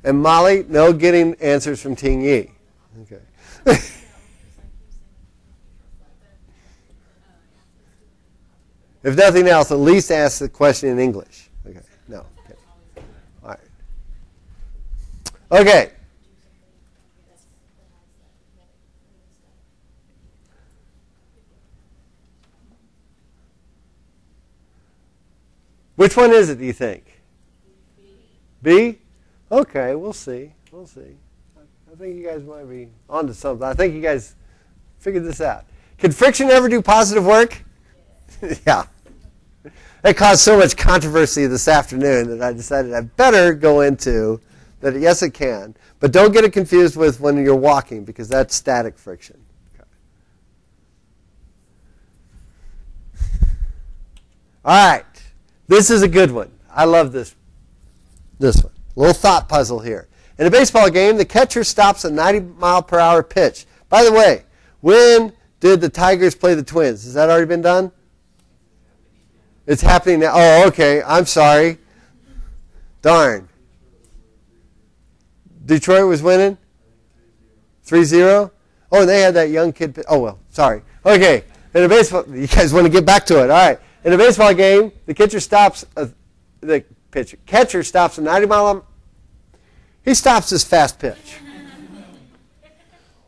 And Molly, no getting answers from Ting Yi. Okay. If nothing else, at least ask the question in English. Okay. No. Okay. All right. Okay. Which one is it, do you think? B? Okay, we'll see. We'll see. I think you guys might be onto something. I think you guys figured this out. Could friction ever do positive work? Yeah. It caused so much controversy this afternoon that I decided I better go into that. Yes, it can. But don't get it confused with when you're walking, because that's static friction. Okay. All right. This is a good one. I love this one. Little thought puzzle here. In a baseball game, the catcher stops a 90-mile-per-hour pitch. By the way, when did the Tigers play the Twins? Has that already been done? It's happening now. Oh, okay. I'm sorry. Darn. Detroit was winning? 3-0? Oh, and they had that young kid. Oh, well, sorry. Okay. In a baseball, you guys want to get back to it. All right. In a baseball game, the catcher stops catcher stops a 90-mile. He stops his fast pitch.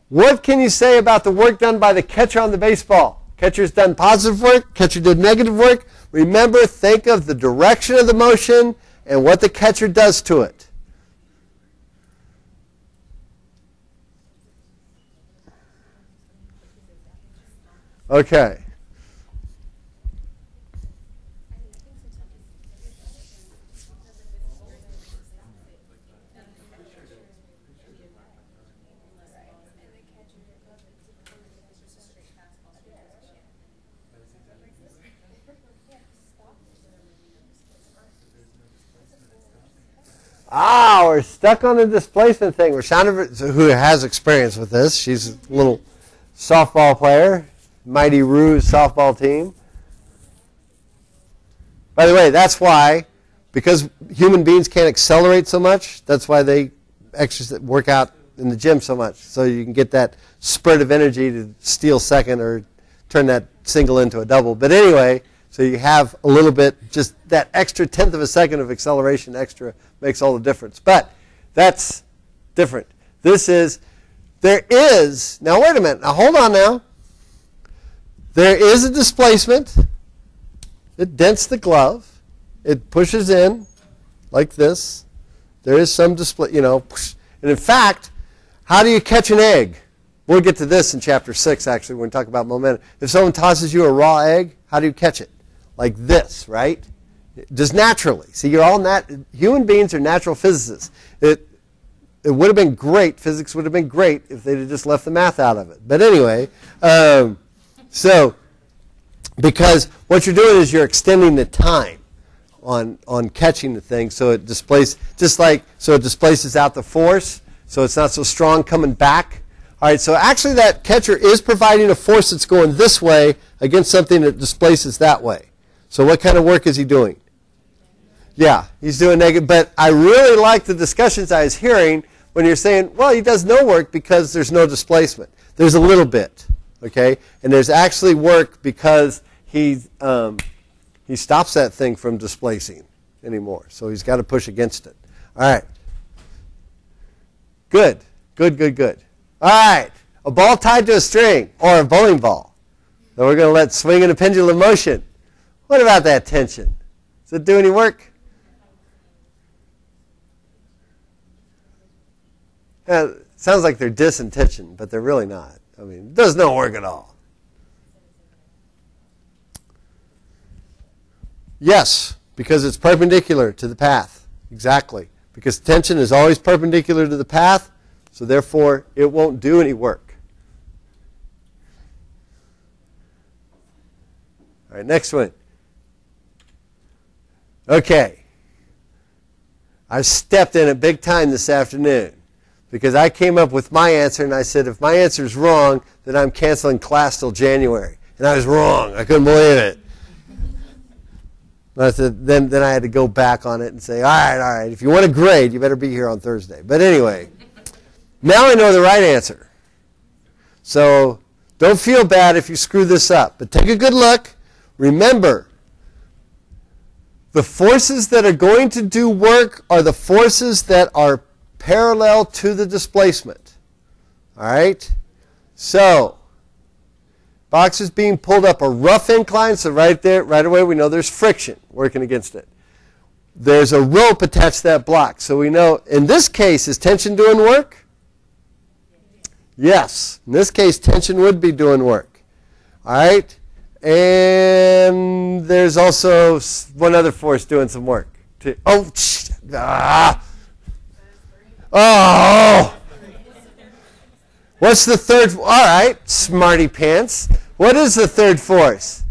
What can you say about the work done by the catcher on the baseball? Catcher's done positive work. Catcher did negative work. Remember, think of the direction of the motion and what the catcher does to it. Okay. We're stuck on the displacement thing. Rashana, who has experience with this, she's a little softball player, Mighty Ruse softball team. By the way, that's why, because human beings can't accelerate so much, that's why they work out in the gym so much, so you can get that spurt of energy to steal second or turn that single into a double. But anyway, so you have a little bit, just that extra tenth of a second of acceleration extra makes all the difference. But that's different. Now wait a minute, now hold on now. There is a displacement. It dents the glove. It pushes in like this. There is some display, and in fact, how do you catch an egg? We'll get to this in chapter 6, actually, when we talk about momentum. If someone tosses you a raw egg, how do you catch it? Like this, right? Just naturally. See, human beings are natural physicists. It would have been great, physics would have been great if they'd have just left the math out of it. But anyway, because what you're doing is you're extending the time on catching the thing, so it displaces out the force, so it's not so strong coming back. All right, so actually that catcher is providing a force that's going this way against something that displaces that way. So what kind of work is he doing? Yeah, he's doing negative. But I really like the discussions I was hearing when you're saying, well, he does no work because there's no displacement. There's a little bit, okay? And there's actually work because he stops that thing from displacing anymore. So he's got to push against it. All right. Good. All right. A ball tied to a string or a bowling ball that we're going to let swing in a pendulum motion. What about that tension? Does it do any work? It sounds like they're disintention, but they're really not. I mean, it does no work at all. Yes, because it's perpendicular to the path. Exactly. Because tension is always perpendicular to the path, so therefore it won't do any work. All right, next one. Okay. I stepped in it big time this afternoon because I came up with my answer and I said, if my answer is wrong, then I'm canceling class till January. And I was wrong. I couldn't believe it. I said, then I had to go back on it and say, all right, if you want a grade, you better be here on Thursday. But anyway, now I know the right answer. So don't feel bad if you screw this up. But take a good look. Remember, the forces that are going to do work are the forces that are parallel to the displacement. All right? So, box is being pulled up a rough incline, so right away we know there's friction working against it. There's a rope attached to that block. So we know, in this case, is tension doing work? Yes. In this case, tension would be doing work. All right? And there's also one other force doing some work. What's the third? All right, smarty pants. What is the third force?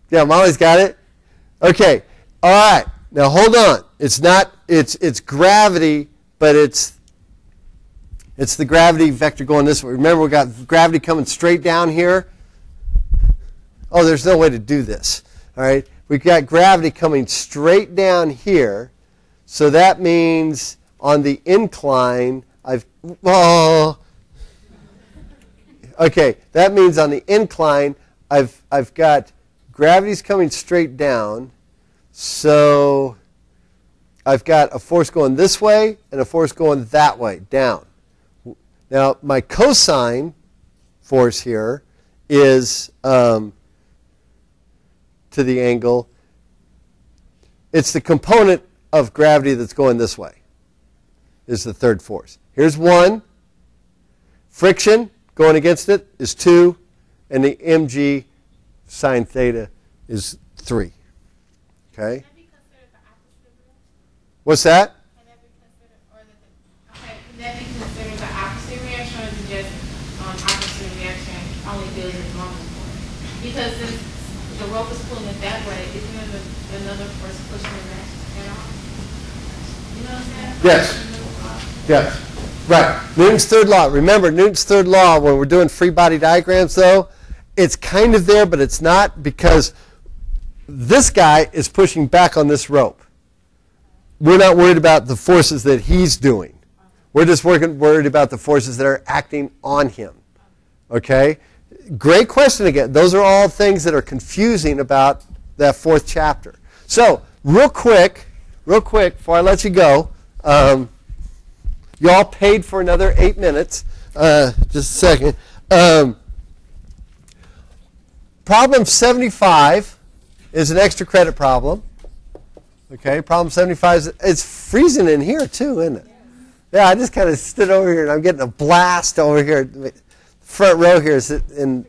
Yeah, Molly's got it. Okay. All right. Now hold on. It's gravity, but it's the gravity vector going this way. Remember, we got gravity coming straight down here. Oh, there's no way to do this. All right. We've got gravity coming straight down here. So that means on the incline, okay, that means on the incline, I've got gravity's coming straight down. So I've got a force going this way and a force going that way, down. Now, my cosine force here is to the angle. It's the component of gravity that's going this way is the third force. Here's 1. Friction going against it is 2. And the mg sine theta is 3. Okay? Can that be considered the opposite of reaction? What's that? Can that be considered, or can that be considered the opposite reaction, or is it just opposite reaction only deals with normal force? Because since the rope is pulling it that way, isn't it another force pushing the reaction at all? You know what I'm saying? Yes. Yes. Right. Newton's third law. Remember, Newton's third law, when we're doing free body diagrams, though, it's kind of there, but it's not, because this guy is pushing back on this rope. We're not worried about the forces that he's doing. We're just worried about the forces that are acting on him. Okay? Great question again. Those are all things that are confusing about that 4th chapter. So, real quick, before I let you go, you all paid for another 8 minutes. Just a second. Problem 75 is an extra credit problem. Okay, problem 75 is, it's freezing in here too, isn't it? Yeah, I just kind of stood over here and I'm getting a blast over here. Front row here is in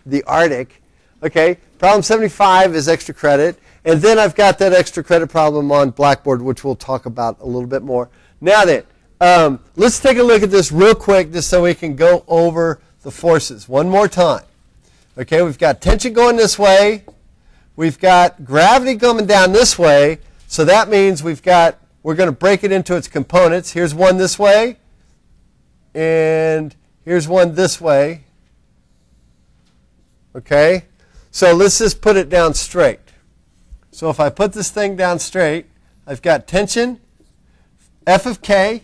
the Arctic. Okay, problem 75 is extra credit. And then I've got that extra credit problem on Blackboard, which we'll talk about a little bit more. Now then, let's take a look at this real quick just so we can go over the forces one more time. Okay, we've got tension going this way. We've got gravity coming down this way. So that means we're going to break it into its components. Here's one this way. And here's one this way. Okay, so let's just put it down straight. So if I put this thing down straight, I've got tension, F of K,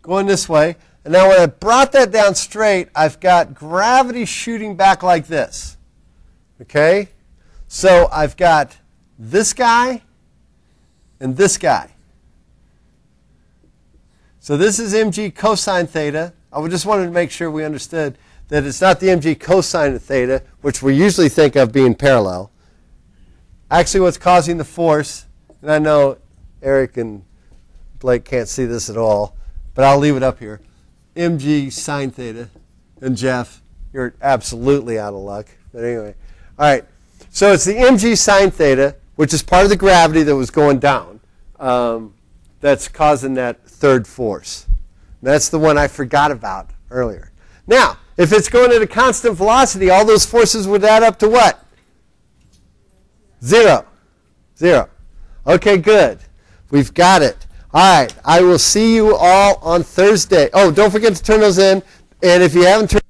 going this way. And now when I brought that down straight, I've got gravity shooting back like this. Okay? So I've got this guy and this guy. So this is mg cosine theta. I just wanted to make sure we understood that it's not the mg cosine of theta, which we usually think of being parallel. Actually, what's causing the force, and I know Eric and Blake can't see this at all, but I'll leave it up here. Mg sine theta. And Jeff, you're absolutely out of luck. But anyway. All right. So it's the mg sine theta, which is part of the gravity that was going down, that's causing that third force. And that's the one I forgot about earlier. Now, if it's going at a constant velocity, all those forces would add up to what? 0. 0. Okay, good. We've got it. All right, I will see you all on Thursday. Oh, don't forget to turn those in. And if you haven't turned